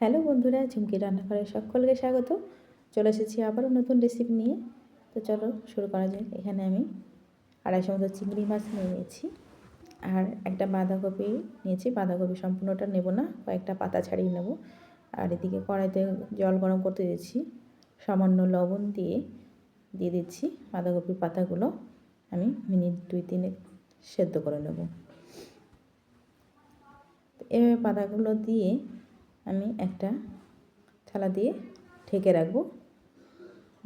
Hello বন্ধুরা, ঝুমকি রান্নাঘরে সকলকে স্বাগত। চলে এসেছি আবারও নতুন রেসিপি নিয়ে। তো চলো শুরু করা যাক। এখানে আমি 250 মতো চিংড়ি মাছ নিয়ে নিয়েছি, আর একটা বাঁধাকপি নিয়েছি। বাঁধাকপি সম্পূর্ণটা নেব না, কয়েকটা পাতা ছাড়িয়ে নেব। আর এদিকে কড়াইতে জল গরম করতে দিয়েছি, সামান্য লবণ দিয়ে দিচ্ছি বাঁধাকপির পাতাগুলো। আমি মিনিট 2-3 সেদ্ধ করে নেব। এভাবে পাতাগুলো দিয়ে আমি একটা থালা দিয়ে ঢেকে রাখবো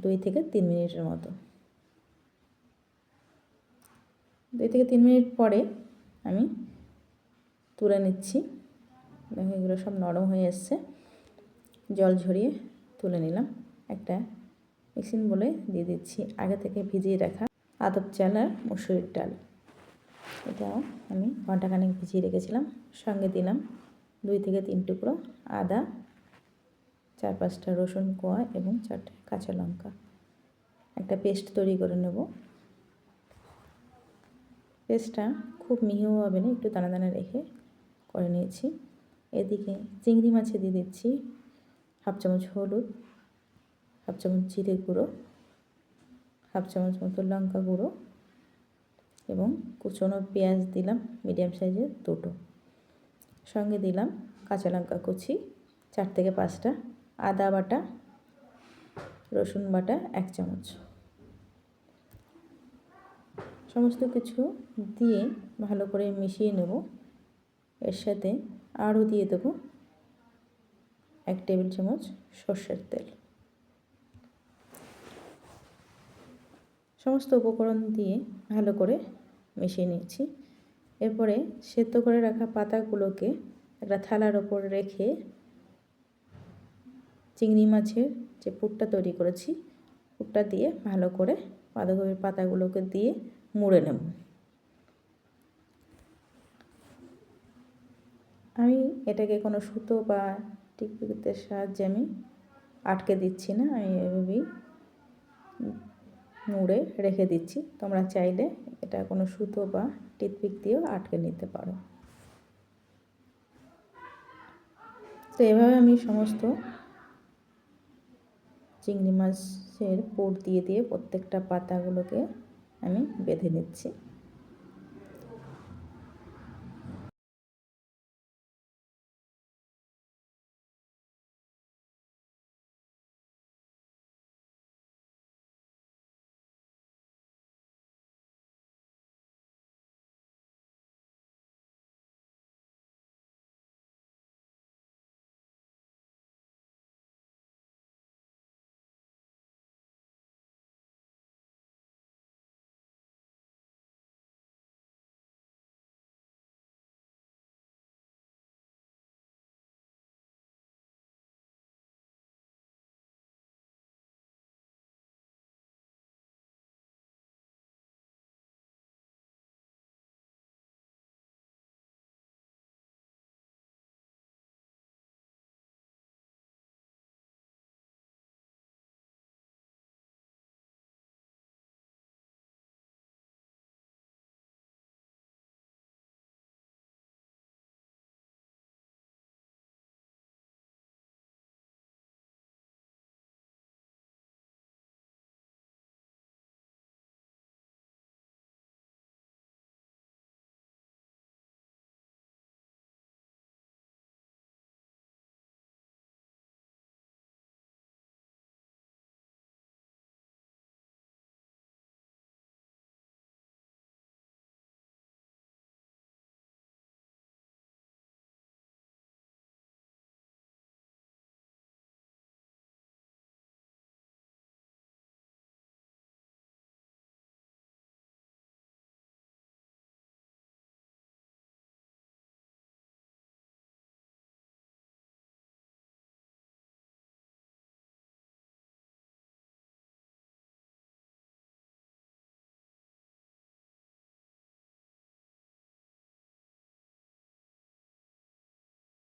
2 থেকে 3 মিনিটের মতো। 2 থেকে 3 মিনিট পরে আমি তুলে নিচ্ছি। দেখো এগুলো সব নরম হয়ে এসছে, জল ঝরিয়ে তুলে নিলাম। একটা মিক্সিং বলে দিয়ে দিচ্ছি আগে থেকে ভিজিয়ে রাখা আতপ চাল আর মুসুরির ডাল। এটাও আমি ঘন্টাখানেক ভিজিয়ে রেখেছিলাম। সঙ্গে দিলাম 2 থেকে 3 টুকরো আদা, 4-5টা রসুন কোয়া এবং 4টে কাঁচা লঙ্কা। একটা পেস্ট তৈরি করে নেব। পেস্টটা খুব মিহিও হবে না, একটু দানা দানা রেখে করে নিয়েছি। এদিকে চিংড়ি মাছে দিয়ে দিচ্ছি 1/2 চামচ হলুদ, 1/2 চামচ জিরে গুঁড়ো, 1/2 চামচ মতো লঙ্কা গুঁড়ো এবং কুচনো পেঁয়াজ দিলাম মিডিয়াম সাইজের 2টো। সঙ্গে দিলাম কাঁচা লঙ্কা কুচি 4 থেকে 5টা, আদা বাটা, রসুন বাটা 1 চামচ। সমস্ত কিছু দিয়ে ভালো করে মিশিয়ে নেব। এর সাথে আরও দিয়ে দেব 1 টেবিল চামচ সর্ষের তেল। সমস্ত উপকরণ দিয়ে ভালো করে মিশিয়ে নিচ্ছি। এরপরে সেদ্ধ করে রাখা পাতাগুলোকে একটা থালার ওপর রেখে চিংড়ি মাছের যে পুরটা তৈরি করেছি, পুরটা দিয়ে ভালো করে বাঁধাকপির পাতাগুলোকে দিয়ে মুড়ে নেব। আমি এটাকে কোনো সুতো বা টিকটিকির সাহায্যে আমি আটকে দিচ্ছি না, আমি এভাবেই মুড়ে রেখে দিচ্ছি। তোমরা চাইলে এটা কোনো সুতো বা টিকটিক দিয়েও আটকে নিতে পারো। তো এভাবে আমি সমস্ত চিংড়ি মাছের পুর দিয়ে দিয়ে প্রত্যেকটা পাতাগুলোকে আমি বেঁধে নিচ্ছি।